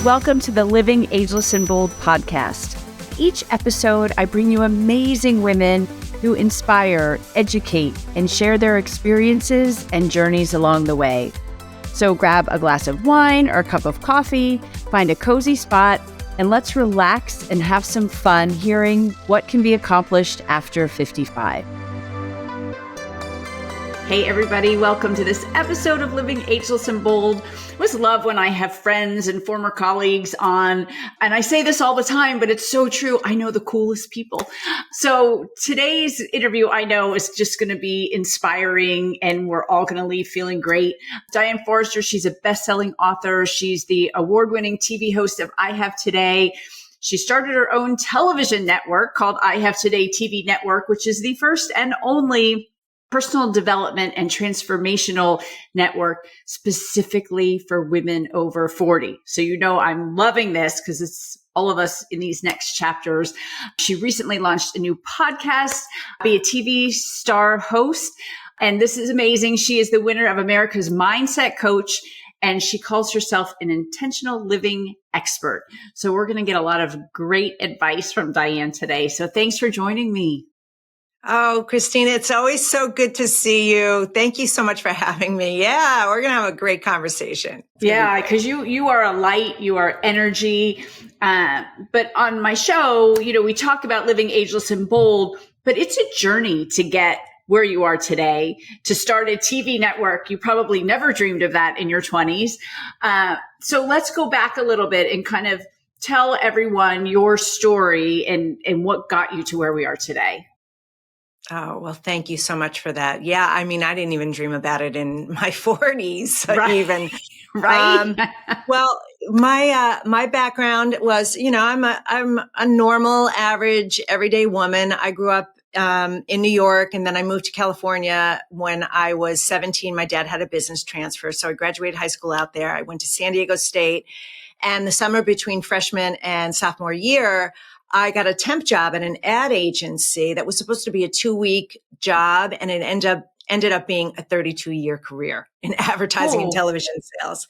Welcome to the Living Ageless and Bold podcast. Each episode, I bring you amazing women who inspire, educate, and share their experiences and journeys along the way. So grab a glass of wine or a cup of coffee, find a cozy spot, and let's relax and have some fun hearing what can be accomplished after 55. Hey everybody, welcome to this episode of Living Ageless and Bold. I always love when I have friends and former colleagues on, and I say this all the time, but it's so true. I know the coolest people. So today's interview, I know, is just going to be inspiring, and we're all going to leave feeling great. Diane Forster, she's a best-selling author. She's the award-winning TV host of I Have Today. She started her own television network called I Have Today TV Network, which is the first and only personal development and transformational network specifically for women over 40. So, I'm loving this because it's all of us in these next chapters. She recently launched a new podcast, be a TV star host. And this is amazing. She is the winner of America's Mindset Coach, and she calls herself an intentional living expert. So we're going to get a lot of great advice from Diane today. So thanks for joining me. Oh, Christina, it's always so good to see you. Thank you so much for having me. Yeah, we're going to have a great conversation. Yeah, because you are a light, you are energy. But on my show, we talk about living ageless and bold, but it's a journey to get where you are today, to start a TV network. You probably never dreamed of that in your 20s. So let's go back a little bit and kind of tell everyone your story and what got you to where we are today. Oh, well, thank you so much for that. Yeah, I mean, I didn't even dream about it in my 40s, right. even. Right. Well, my background was, I'm a normal, average, everyday woman. I grew up in New York, and then I moved to California when I was 17. My dad had a business transfer, so I graduated high school out there. I went to San Diego State, and the summer between freshman and sophomore year, I got a temp job at an ad agency that was supposed to be a 2-week job, and it ended up being a 32-year career in advertising and television sales.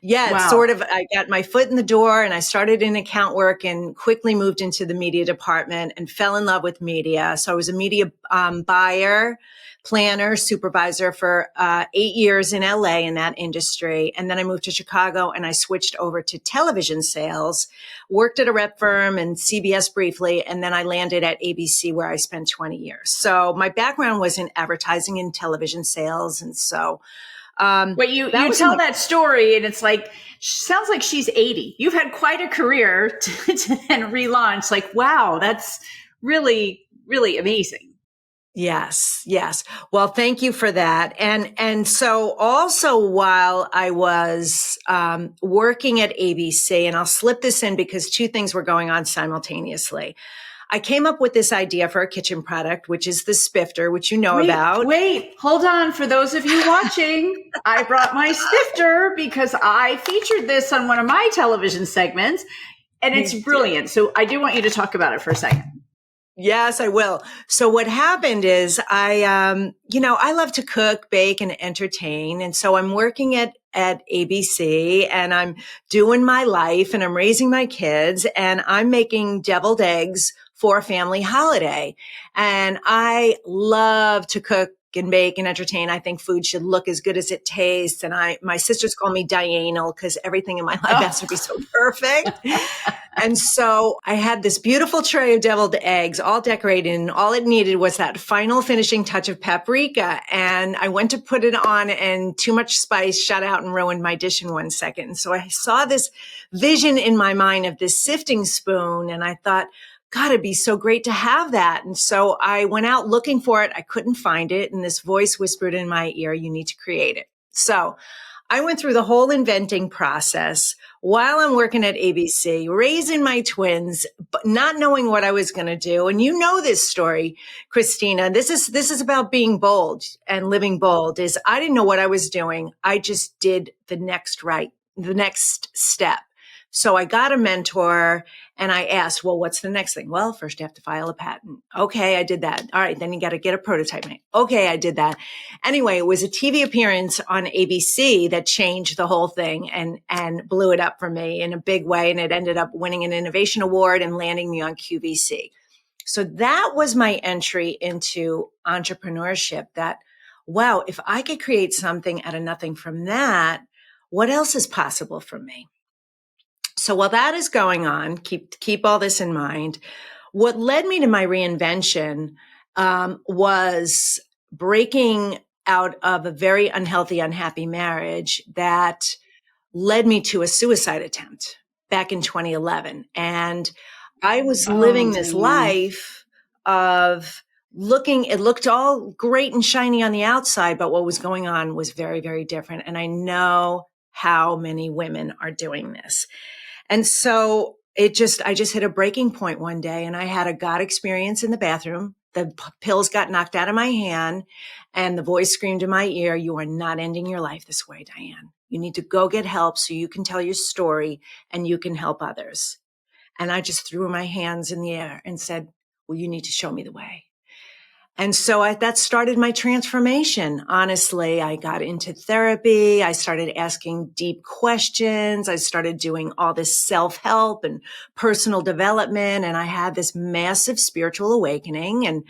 Yeah, wow. Sort of, I got my foot in the door and I started in account work and quickly moved into the media department and fell in love with media. So I was a media buyer, planner, supervisor for 8 years in LA in that industry. And then I moved to Chicago and I switched over to television sales, worked at a rep firm and CBS briefly. And then I landed at ABC where I spent 20 years. So my background was in advertising and television sales. And so, but you tell that story and it's like, sounds like she's 80. You've had quite a career to then relaunch. Like, wow, that's really, really amazing. Yes. Well, thank you for that. And so also while I was working at ABC, and I'll slip this in because two things were going on simultaneously. I came up with this idea for a kitchen product, which is the Spifter, which you know about. Wait, hold on. For those of you watching, I brought my Spifter because I featured this on one of my television segments, and it's brilliant. So I do want you to talk about it for a second. Yes, I will. So what happened is I love to cook, bake, and entertain. And so I'm working at ABC and I'm doing my life and I'm raising my kids and I'm making deviled eggs for a family holiday. And I love to cook and bake and entertain. I think food should look as good as it tastes. And my sisters call me Dianal because everything in my life has to be so perfect. And so I had this beautiful tray of deviled eggs, all decorated, and all it needed was that final finishing touch of paprika. And I went to put it on and too much spice shot out and ruined my dish in 1 second. And so I saw this vision in my mind of this sifting spoon. And I thought, God, it'd be so great to have that. And so I went out looking for it. I couldn't find it. And this voice whispered in my ear, you need to create it. So I went through the whole inventing process while I'm working at ABC, raising my twins, but not knowing what I was going to do. And you know this story, Christina. This is about being bold and living bold. Is I didn't know what I was doing. I just did the next step. So I got a mentor and I asked, well, what's the next thing? Well, first you have to file a patent. Okay, I did that. All right, then you got to get a prototype made. Okay, I did that. Anyway, it was a TV appearance on ABC that changed the whole thing and blew it up for me in a big way. And it ended up winning an innovation award and landing me on QVC. So that was my entry into entrepreneurship, that, wow, if I could create something out of nothing from that, what else is possible for me? So while that is going on, keep all this in mind. What led me to my reinvention was breaking out of a very unhealthy, unhappy marriage that led me to a suicide attempt back in 2011. And I was living this Diane. life of it looked all great and shiny on the outside, but what was going on was very, very different. And I know how many women are doing this. And so I just hit a breaking point one day, and I had a God experience in the bathroom. The pills got knocked out of my hand and the voice screamed in my ear, "You are not ending your life this way, Diane. You need to go get help so you can tell your story and you can help others." And I just threw my hands in the air and said, "Well, you need to show me the way." And so that started my transformation. Honestly, I got into therapy. I started asking deep questions. I started doing all this self-help and personal development. And I had this massive spiritual awakening, and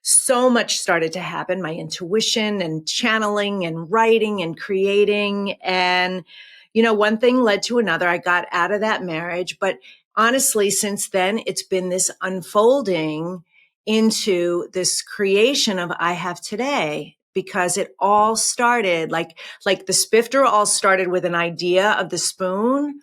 so much started to happen. My intuition and channeling and writing and creating. And, one thing led to another. I got out of that marriage. But honestly, since then, it's been this unfolding into this creation of I Have Today, because it all started like the Spifter all started with an idea of the spoon.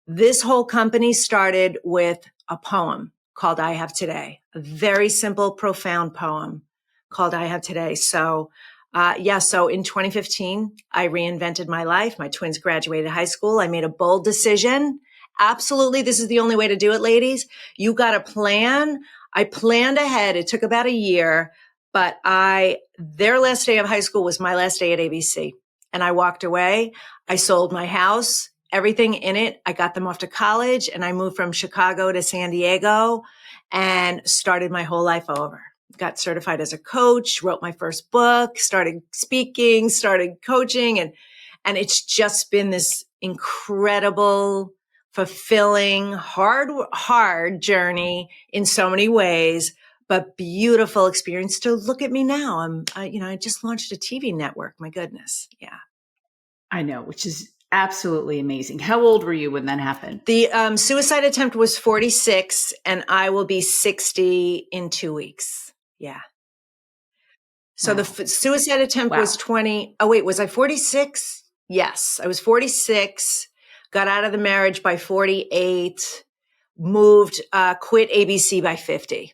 This whole company started with a poem called I Have Today, a very simple, profound poem called I Have Today. So, so in 2015, I reinvented my life. My twins graduated high school. I made a bold decision. Absolutely. This is the only way to do it, ladies. You got a plan. I planned ahead. It took about a year, but their last day of high school was my last day at ABC. And I walked away. I sold my house, everything in it. I got them off to college, and I moved from Chicago to San Diego and started my whole life over. Got certified as a coach, wrote my first book, started speaking, started coaching. And it's just been this incredible, fulfilling, hard journey in so many ways, but beautiful experience to look at me now. I just launched a TV network. My goodness. Yeah. I know, which is absolutely amazing. How old were you when that happened? The suicide attempt was 46, and I will be 60 in 2 weeks. Yeah. So Wow. the suicide attempt was 20. Oh, wait, was I 46? Yes, I was 46. Got out of the marriage by 48, quit ABC by 50.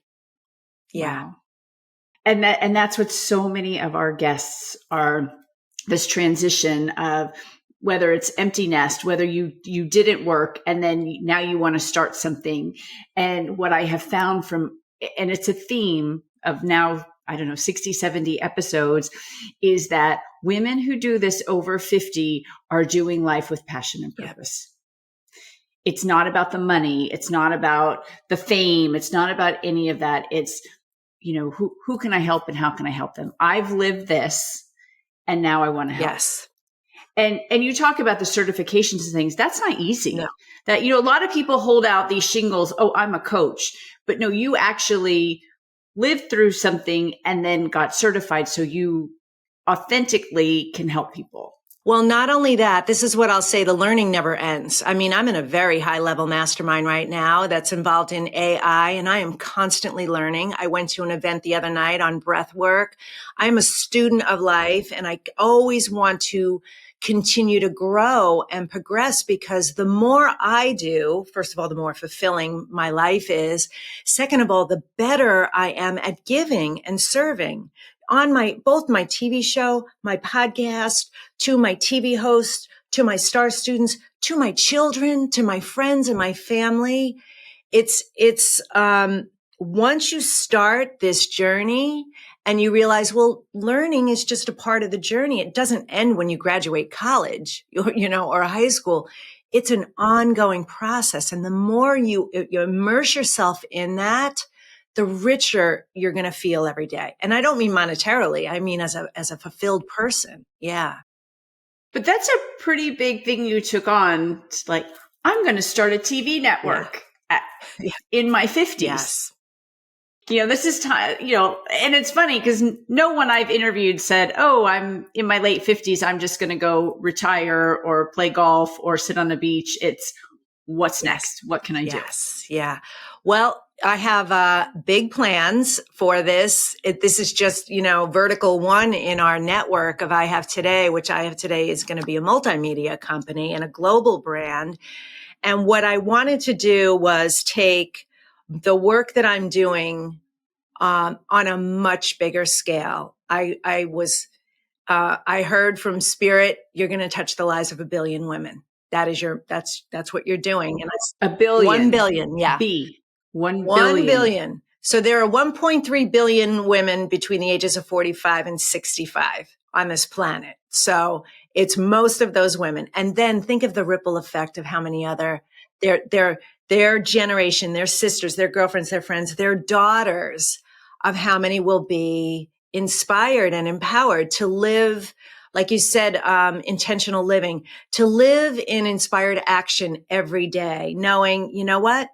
Yeah. Wow. And that's what so many of our guests are, this transition of whether it's empty nest, whether you didn't work and then now you want to start something. And what I have found and it's a theme of now, I don't know, 60, 70 episodes, is that women who do this over 50 are doing life with passion and purpose. Yep. It's not about the money. It's not about the fame. It's not about any of that. It's, who can I help and how can I help them? I've lived this and now I want to help. Yes. And you talk about the certifications and things. That's not easy. No. That, a lot of people hold out these shingles. Oh, I'm a coach. But no, you actually lived through something and then got certified so you authentically can help people. Well, not only that, this is what I'll say, the learning never ends. I mean, I'm in a very high level mastermind right now that's involved in AI, and I am constantly learning. I went to an event the other night on breath work. I'm a student of life, and I always want to continue to grow and progress, because the more I do, first of all, the more fulfilling my life is. Second of all, the better I am at giving and serving. On both my TV show, my podcast, to my TV hosts, to my star students, to my children, to my friends and my family. It's once you start this journey and you realize, well, learning is just a part of the journey. It doesn't end when you graduate college, or high school. It's an ongoing process. And the more you immerse yourself in that, the richer you're going to feel every day. And I don't mean monetarily. I mean, as a fulfilled person. Yeah. But that's a pretty big thing you took on. It's like, I'm going to start a TV network in my 50s. Yes. This is time, and it's funny because no one I've interviewed said, oh, I'm in my late 50s. I'm just going to go retire or play golf or sit on the beach. It's what's next? What can I do? Yes. Yeah. Well, I have big plans for this. This is just, vertical one in our network of I Have Today, which I Have Today is going to be a multimedia company and a global brand. And what I wanted to do was take the work that I'm doing on a much bigger scale. I heard from Spirit, you're going to touch the lives of 1 billion women. That's what you're doing. And it's 1 billion. 1 billion. Yeah. 1 1 billion. So there are 1.3 billion women between the ages of 45 and 65 on this planet. So it's most of those women. And then think of the ripple effect of how many other their generation, their sisters, their girlfriends, their friends, their daughters, of how many will be inspired and empowered to live, like you said, intentional living, to live in inspired action every day, knowing, you know what?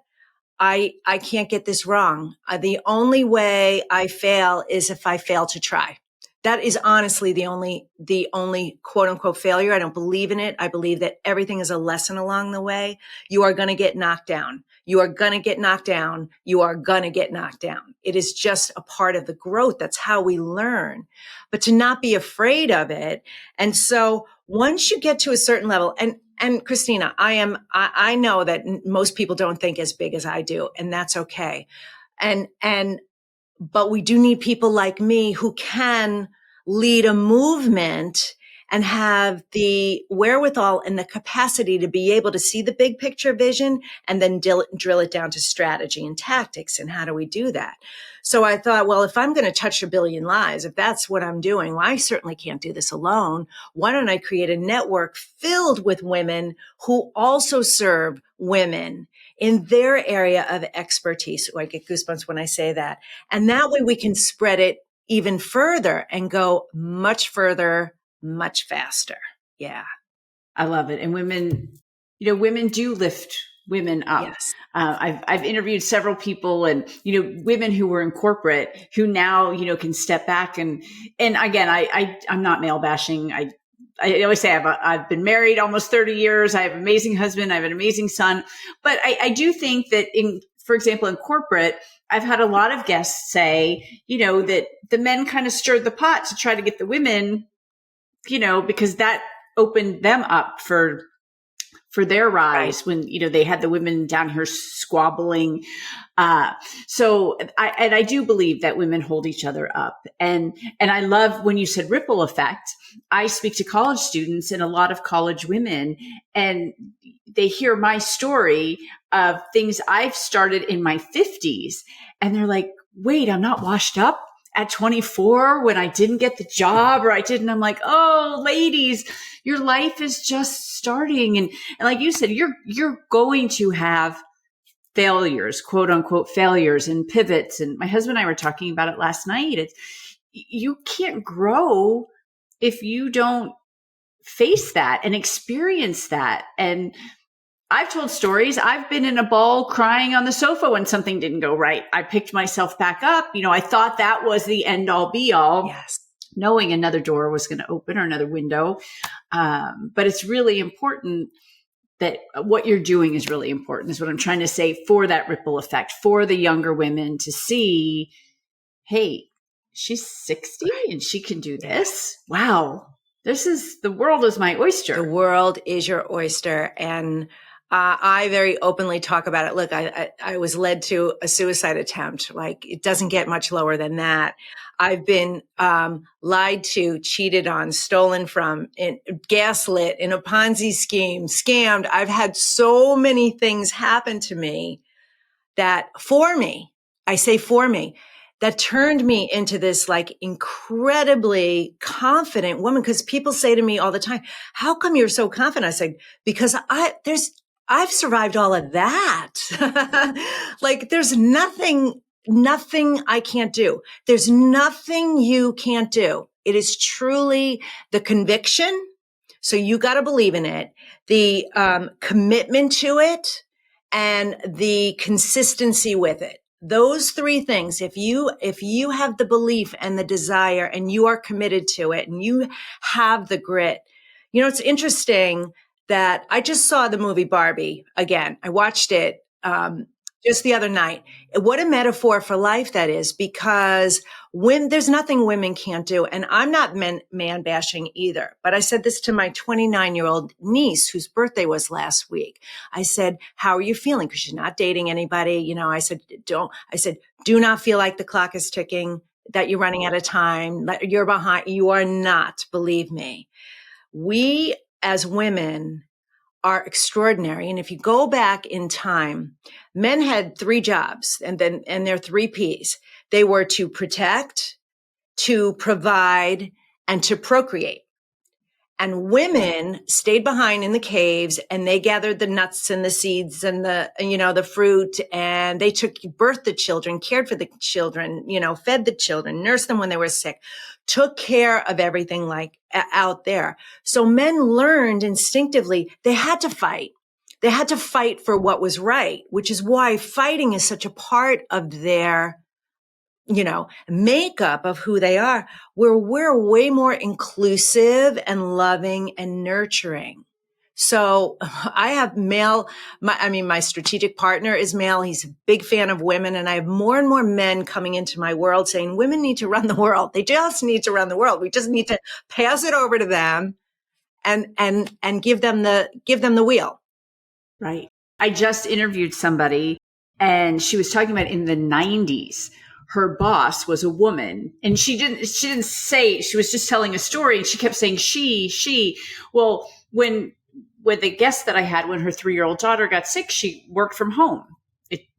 I can't get this wrong. The only way I fail is if I fail to try. That is honestly the only quote unquote failure. I don't believe in it. I believe that everything is a lesson along the way. You are going to get knocked down. You are going to get knocked down. You are going to get knocked down. It is just a part of the growth. That's how we learn, but to not be afraid of it. And so once you get to a certain level, and Christina, I know that most people don't think as big as I do, and that's okay. But we do need people like me who can lead a movement and have the wherewithal and the capacity to be able to see the big picture vision and then drill it down to strategy and tactics. And how do we do that? So I thought, well, if I'm going to touch 1 billion lives, if that's what I'm doing, well, I certainly can't do this alone. Why don't I create a network filled with women who also serve women in their area of expertise? Oh, I get goosebumps when I say that. And that way we can spread it even further and go much further, much faster. Yeah. I love it. And women do lift women up. Yes. I've interviewed several people and, women who were in corporate who now, can step back and again, I'm not male bashing. I always say I've been married almost 30 years. I have an amazing husband. I have an amazing son. But I do think that for example, in corporate, I've had a lot of guests say, that the men kind of stirred the pot to try to get the women, because that opened them up for their rise when, they had the women down here squabbling. So I do believe that women hold each other up. And I love when you said ripple effect. I speak to college students and a lot of college women, and they hear my story of things I've started in my 50s. And they're like, wait, I'm not washed up at 24 when I didn't get the job or I didn't. I'm like, oh, ladies, your life is just starting. And like you said, you're going to have failures, quote unquote failures and pivots. And my husband and I were talking about it last night. You can't grow if you don't face that and experience that. And I've told stories. I've been in a ball crying on the sofa when something didn't go right. I picked myself back up. I thought that was the end all be all. Yes. Knowing another door was going to open or another window. But it's really important that what you're doing is really important, is what I'm trying to say, for that ripple effect, for the younger women to see, hey, she's 60 and she can do this. Wow. The world is my oyster. The world is your oyster. And I very openly talk about it. Look, I was led to a suicide attempt. Like, it doesn't get much lower than that. I've been lied to, cheated on, stolen from, gaslit, in a Ponzi scheme, scammed. I've had so many things happen to me I say for me, that turned me into this like incredibly confident woman. Cause people say to me all the time, how come you're so confident? I said, because I've survived all of that. Like there's nothing I can't do. There's nothing you can't do. It is truly the conviction. So you got to believe in it, the commitment to it, and the consistency with it. Those three things, if you have the belief and the desire and you are committed to it and you have the grit, it's interesting that I just saw the movie Barbie again. I watched it just the other night. What a metaphor for life that is, because when there's nothing women can't do, and I'm not man bashing either, but I said this to my 29-year-old niece whose birthday was last week. I said, how are you feeling? Because she's not dating anybody. I said, do not feel like the clock is ticking, that you're running out of time, that you're behind. You are not, believe me. We as women are extraordinary. And if you go back in time, men had three jobs and their three P's. They were to protect, to provide, and to procreate. And women stayed behind in the caves and they gathered the nuts and the seeds and the fruit, and they birthed the children, cared for the children, fed the children, nursed them when they were sick, took care of everything like out there. So men learned instinctively they had to fight. They had to fight for what was right, which is why fighting is such a part of their makeup of who they are, where we're way more inclusive and loving and nurturing. So I have my strategic partner is male. He's a big fan of women. And I have more and more men coming into my world saying women need to run the world. They just need to run the world. We just need to pass it over to them and give them the wheel. Right. I just interviewed somebody and she was talking about in the 90s, her boss was a woman, and she didn't say, she was just telling a story, and she kept saying she. Well, when the guest that I had, when her 3-year-old daughter got sick, she worked from home.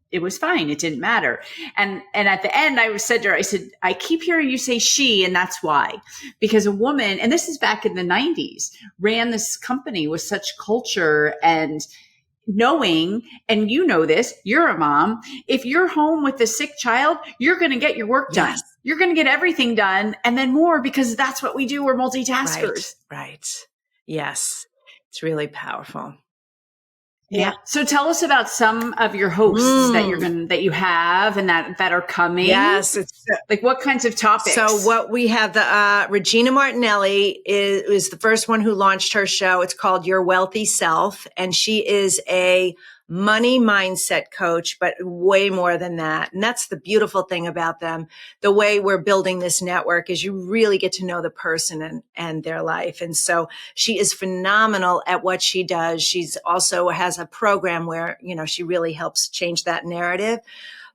It was fine. It didn't matter. And at the end, I said to her, I said, I keep hearing you say she, and that's why. Because a woman, and this is back in the 90s, ran this company with such culture and knowing, and this, you're a mom. If you're home with a sick child, you're going to get your work done. Yes. You're going to get everything done and then more, because that's what we do. We're multitaskers. Right. Yes. It's really powerful. Yeah. So tell us about some of your hosts that you have and that are coming. Yes. It's like what kinds of topics? So what we have, Regina Martinelli is the first one who launched her show. It's called Your Wealthy Self. And she is a money mindset coach, but way more than that. And that's the beautiful thing about them. The way we're building this network is you really get to know the person and their life. And so she is phenomenal at what she does. She's also has a program where, she really helps change that narrative.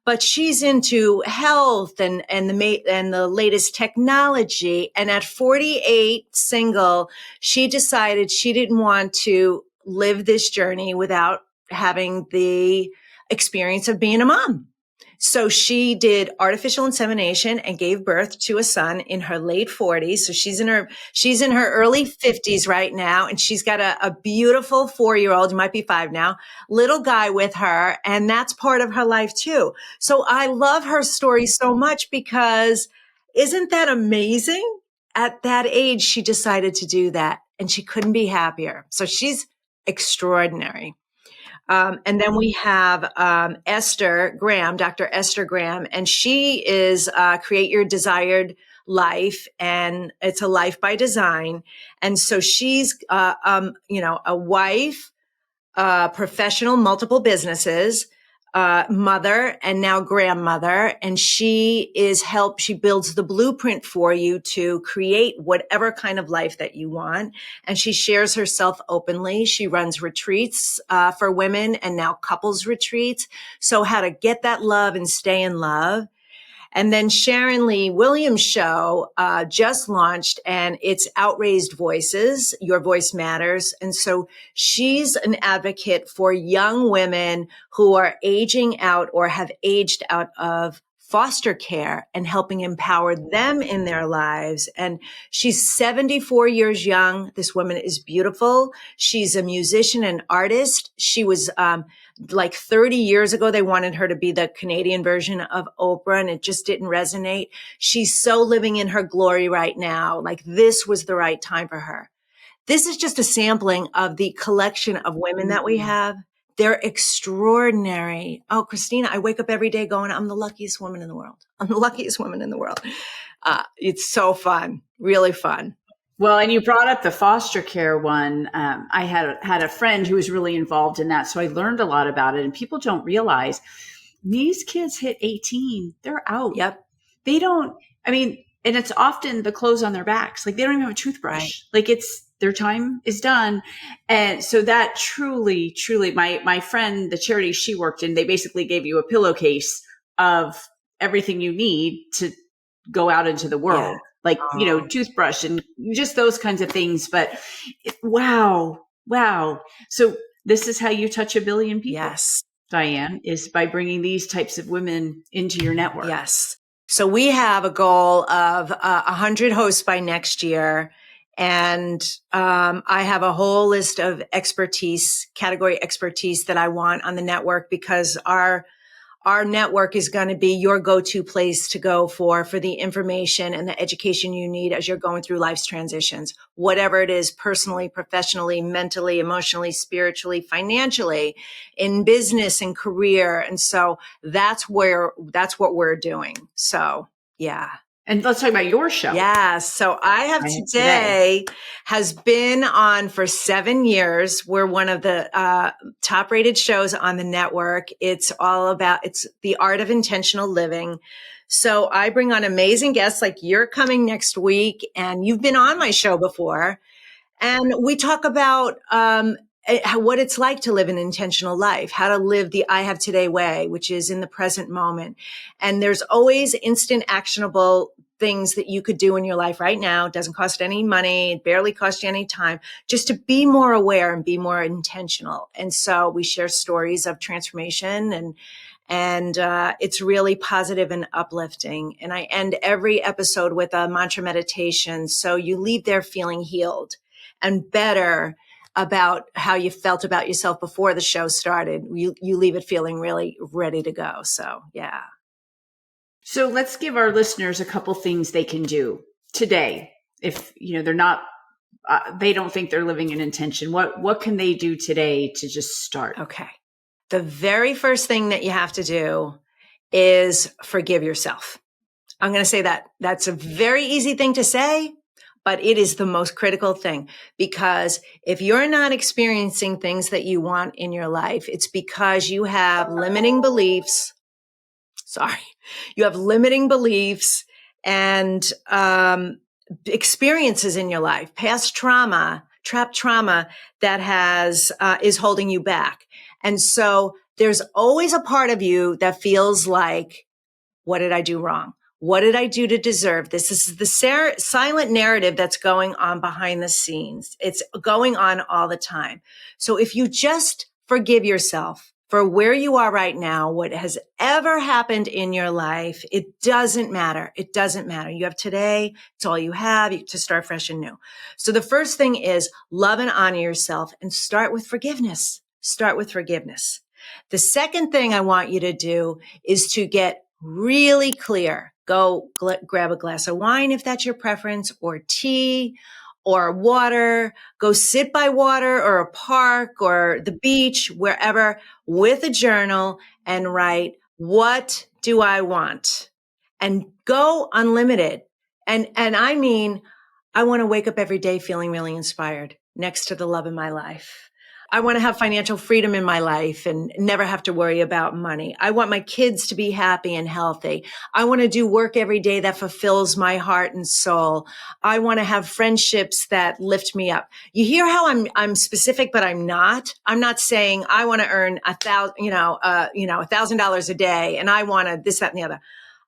But she's into health and the latest technology. And at 48, single, she decided she didn't want to live this journey without having the experience of being a mom. So she did artificial insemination and gave birth to a son in her late 40s. So she's in her early 50s right now. And she's got a beautiful 4-year-old, he might be 5 now, little guy with her. And that's part of her life too. So I love her story so much because isn't that amazing? At that age, she decided to do that and she couldn't be happier. So she's extraordinary. And then we have Esther Graham, Dr. Esther Graham, and she is Create Your Desired Life, and it's a life by design. And so she's, a wife, professional, multiple businesses, mother, and now grandmother. And she builds the blueprint for you to create whatever kind of life that you want. And she shares herself openly. She runs retreats, for women and now couples retreats. So how to get that love and stay in love. And then Sharon Lee Williams' show just launched, and it's Outraised Voices, Your Voice Matters. And so she's an advocate for young women who are aging out or have aged out of foster care and helping empower them in their lives. And she's 74 years young. This woman is beautiful. She's a musician and artist. She was, like 30 years ago, they wanted her to be the Canadian version of Oprah, and it just didn't resonate. She's so living in her glory right now. Like, this was the right time for her. This is just a sampling of the collection of women that we have. They're extraordinary. Oh, Christina, I wake up every day going, I'm the luckiest woman in the world. I'm the luckiest woman in the world. It's so fun, really fun. Well, and you brought up the foster care one. I had a friend who was really involved in that, so I learned a lot about it. And people don't realize these kids hit 18, they're out. Yep. They don't. I mean, and it's often the clothes on their backs. Like, they don't even have a toothbrush. Right. Like, it's their time is done. And so that truly, my friend, the charity she worked in, they basically gave you a pillowcase of everything you need to go out into the world. Yeah. Like, toothbrush and just those kinds of things. But wow. So this is how you touch 1 billion people. Yes. Diane, is by bringing these types of women into your network. Yes. So we have a goal of 100 hosts by next year. And I have a whole list of category expertise that I want on the network, because our network is going to be your go-to place to go for the information and the education you need as you're going through life's transitions, whatever it is, personally, professionally, mentally, emotionally, spiritually, financially, in business and career. And so that's what we're doing. So, yeah. And let's talk about your show. Yes. So I have today has been on for 7 years. We're one of the top rated shows on the network. It's the art of intentional living. So I bring on amazing guests, like you're coming next week, and you've been on my show before. And we talk about what it's like to live an intentional life, how to live the I have today way, which is in the present moment. And there's always instant actionable things that you could do in your life right now. It doesn't cost any money. It barely costs you any time, just to be more aware and be more intentional. And so we share stories of transformation, and it's really positive and uplifting. And I end every episode with a mantra meditation. So you leave there feeling healed and better about how you felt about yourself before the show started. You leave it feeling really ready to go. So, yeah. So let's give our listeners a couple things they can do today. If, they're not, they don't think they're living in intention. What can they do today to just start? Okay. The very first thing that you have to do is forgive yourself. I'm going to say that. That's a very easy thing to say, but it is the most critical thing, because if you're not experiencing things that you want in your life, it's because you have limiting beliefs. You have limiting beliefs and experiences in your life, past trauma, trapped trauma that is holding you back. And so there's always a part of you that feels like, what did I do wrong? What did I do to deserve this? This is the silent narrative that's going on behind the scenes. It's going on all the time. So if you just forgive yourself for where you are right now, what has ever happened in your life, it doesn't matter. It doesn't matter. You have today. It's all you have to start fresh and new. So the first thing is love and honor yourself, and start with forgiveness. Start with forgiveness. The second thing I want you to do is to get really clear. Go grab a glass of wine if that's your preference, or tea, or water. Go sit by water or a park or the beach, wherever, with a journal and write, what do I want? And go unlimited. And I mean, I want to wake up every day feeling really inspired next to the love in my life. I want to have financial freedom in my life and never have to worry about money. I want my kids to be happy and healthy. I want to do work every day that fulfills my heart and soul. I want to have friendships that lift me up. You hear how I'm specific, but I'm not. I'm not saying I want to earn $1,000 a day and I want to this, that, and the other.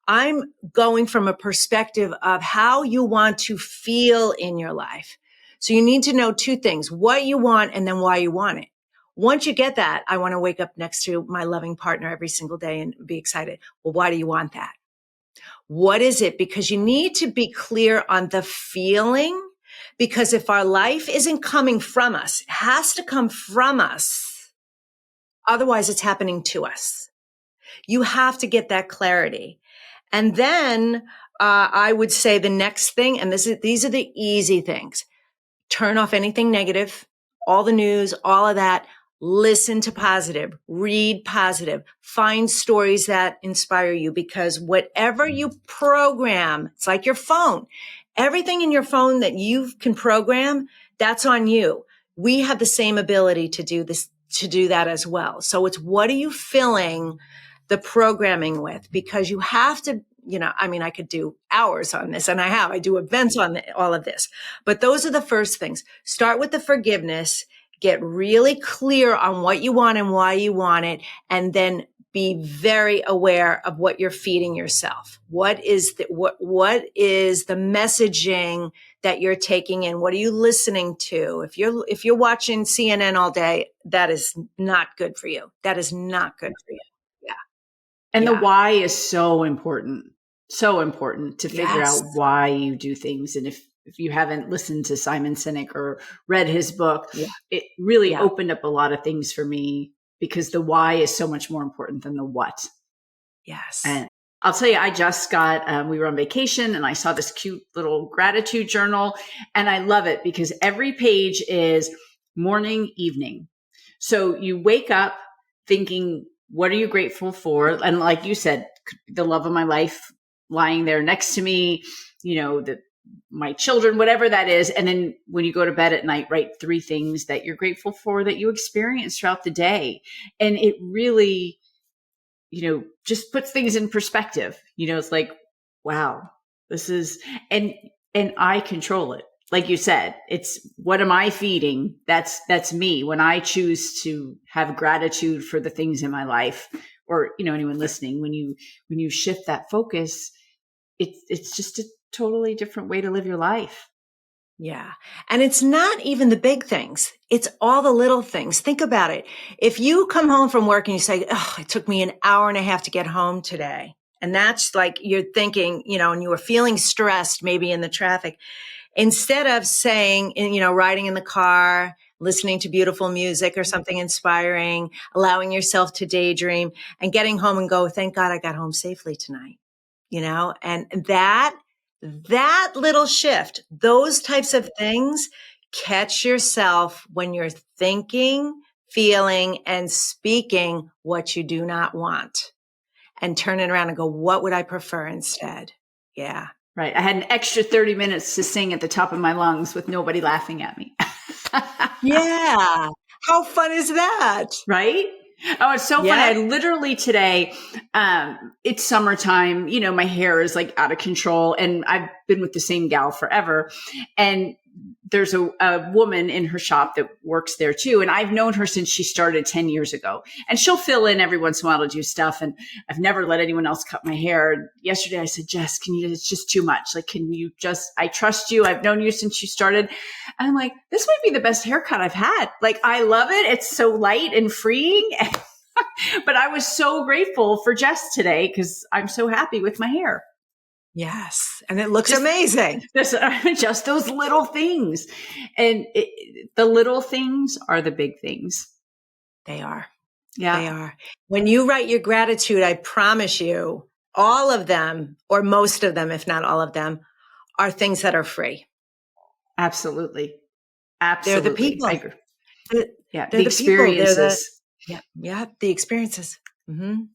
I'm going from a perspective of how you want to feel in your life. So you need to know two things, what you want and then why you want it. Once you get that, I want to wake up next to my loving partner every single day and be excited. Well, why do you want that? What is it? Because you need to be clear on the feeling, because if our life isn't coming from us, it has to come from us. Otherwise, it's happening to us. You have to get that clarity. And then I would say the next thing, and these are the easy things. Turn off anything negative, all the news, all of that. Listen to positive, read positive, find stories that inspire you, because whatever you program, it's like your phone. Everything in your phone that you can program, that's on you. We have the same ability to do this, to do that as well. So it's, what are you filling the programming with? Because you have to, I could do hours on this, and I do events on all of this, but those are the first things. Start with the forgiveness, get really clear on what you want and why you want it, and then be very aware of what you're feeding yourself. What is the messaging that you're taking in? What are you listening to? If you're watching CNN all day, that is not good for you. That is not good for you. Yeah. And the Yeah. why is so important to figure Yes. out why you do things. And if you haven't listened to Simon Sinek or read his book, it really opened up a lot of things for me, because the why is so much more important than the what. Yes. And I'll tell you, I just got, we were on vacation and I saw this cute little gratitude journal, and I love it because every page is morning, evening. So you wake up thinking, what are you grateful for? And like you said, the love of my life lying there next to me, my children, whatever that is. And then when you go to bed at night, write 3 things that you're grateful for that you experience throughout the day. And it really, just puts things in perspective. It's like, wow, this is, and I control it. Like you said, it's, what am I feeding? That's me. When I choose to have gratitude for the things in my life, or, anyone listening, when you shift that focus, it's just a totally different way to live your life. Yeah. And it's not even the big things. It's all the little things. Think about it. If you come home from work and you say, oh, it took me an hour and a half to get home today. And that's like, you're thinking, and you were feeling stressed maybe in the traffic. Instead of saying, riding in the car, listening to beautiful music or something inspiring, allowing yourself to daydream, and getting home and go, thank God I got home safely tonight. And that little shift, those types of things, catch yourself when you're thinking, feeling, and speaking what you do not want, and turn it around and go, what would I prefer instead? Yeah. Right. I had an extra 30 minutes to sing at the top of my lungs with nobody laughing at me. Yeah. How fun is that? Right? Oh, it's so funny. I literally today, it's summertime, my hair is like out of control, and I've been with the same gal forever. And there's a woman in her shop that works there too. And I've known her since she started 10 years ago, and she'll fill in every once in a while to do stuff. And I've never let anyone else cut my hair. Yesterday I said, Jess, it's just too much. Like, I trust you. I've known you since you started. And I'm like, this might be the best haircut I've had. Like, I love it. It's so light and freeing. But I was so grateful for Jess today because I'm so happy with my hair. Yes. And it looks amazing. Just those little things. And the little things are the big things. They are. Yeah. They are. When you write your gratitude, I promise you, all of them, or most of them, if not all of them, are things that are free. Absolutely. Absolutely. They're the people. They're the experiences. The experiences. Mm-hmm.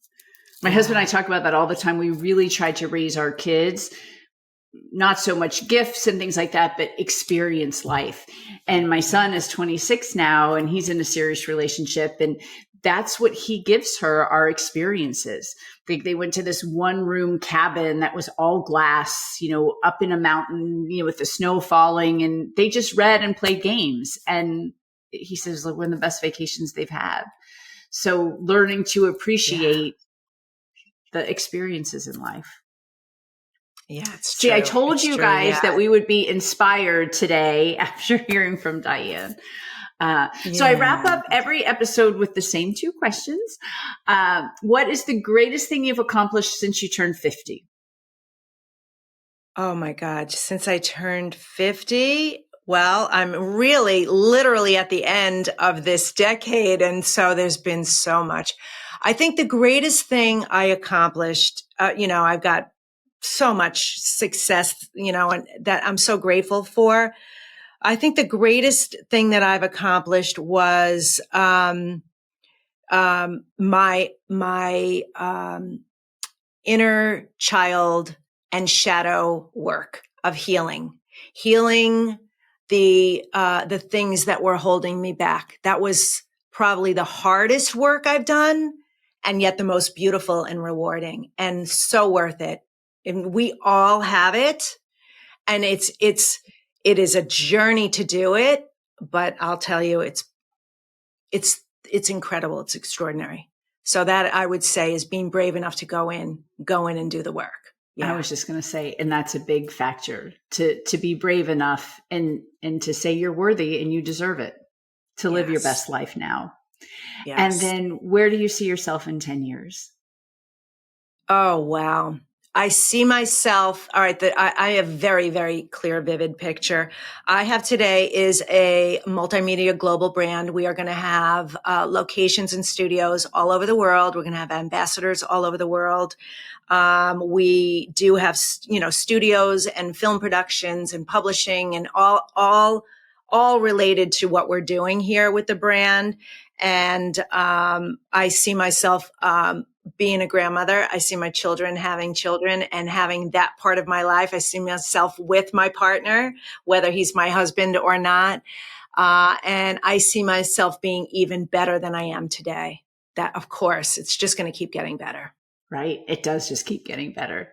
My husband and I talk about that all the time. We really try to raise our kids, not so much gifts and things like that, but experience life. And my son is 26 now, and he's in a serious relationship. And that's what he gives her, our experiences. They went to this 1-room cabin that was all glass, up in a mountain, with the snow falling, and they just read and played games. And he says, like, one of the best vacations they've had. So learning to appreciate the experiences in life. Yeah, it's true. See, I told it's you true, guys that we would be inspired today after hearing from Diane. So I wrap up every episode with the same 2 questions. What is the greatest thing you've accomplished since you turned 50? Oh my God, since I turned 50, well, I'm really literally at the end of this decade. And so there's been so much. I think the greatest thing I accomplished, I've got so much success, and that I'm so grateful for. I think the greatest thing that I've accomplished was, my inner child and shadow work of healing the things that were holding me back. That was probably the hardest work I've done, and yet the most beautiful and rewarding, and so worth it. And we all have it, and it is a journey to do it. But I'll tell you, it's incredible. It's extraordinary. So that I would say is being brave enough to go in and do the work. Yeah. I was just going to say, and that's a big factor to be brave enough and to say you're worthy and you deserve it to live your best life now. Yes. And then where do you see yourself in 10 years? Oh, wow. I see myself. All right. I have very, very clear, vivid picture. I have today is a multimedia global brand. We are going to have locations and studios all over the world. We're going to have ambassadors all over the world. We do have, studios and film productions and publishing and all related to what we're doing here with the brand. And I see myself being a grandmother. I see my children having children and having that part of my life. I see myself with my partner, whether he's my husband or not. And I see myself being even better than I am today. That, of course, it's just going to keep getting better. Right. It does just keep getting better.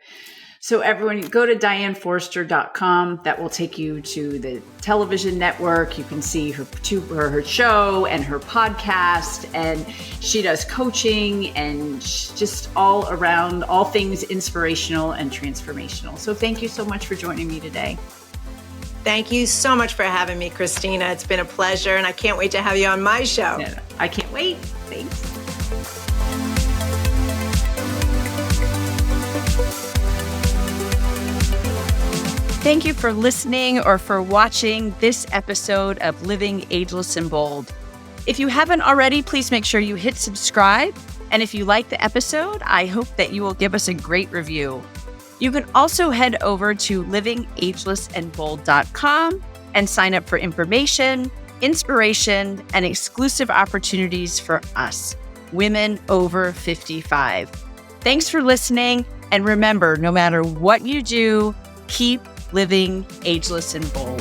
So everyone, go to DianeForster.com. That will take you to the television network. You can see her show and her podcast, and she does coaching and just all around, all things inspirational and transformational. So thank you so much for joining me today. Thank you so much for having me, Christina. It's been a pleasure, and I can't wait to have you on my show. Yeah, I can't wait. Thanks. Thank you for listening or for watching this episode of Living Ageless and Bold. If you haven't already, please make sure you hit subscribe. And if you like the episode, I hope that you will give us a great review. You can also head over to livingagelessandbold.com and sign up for information, inspiration, and exclusive opportunities for us, women over 55. Thanks for listening. And remember, no matter what you do, keep living ageless and bold.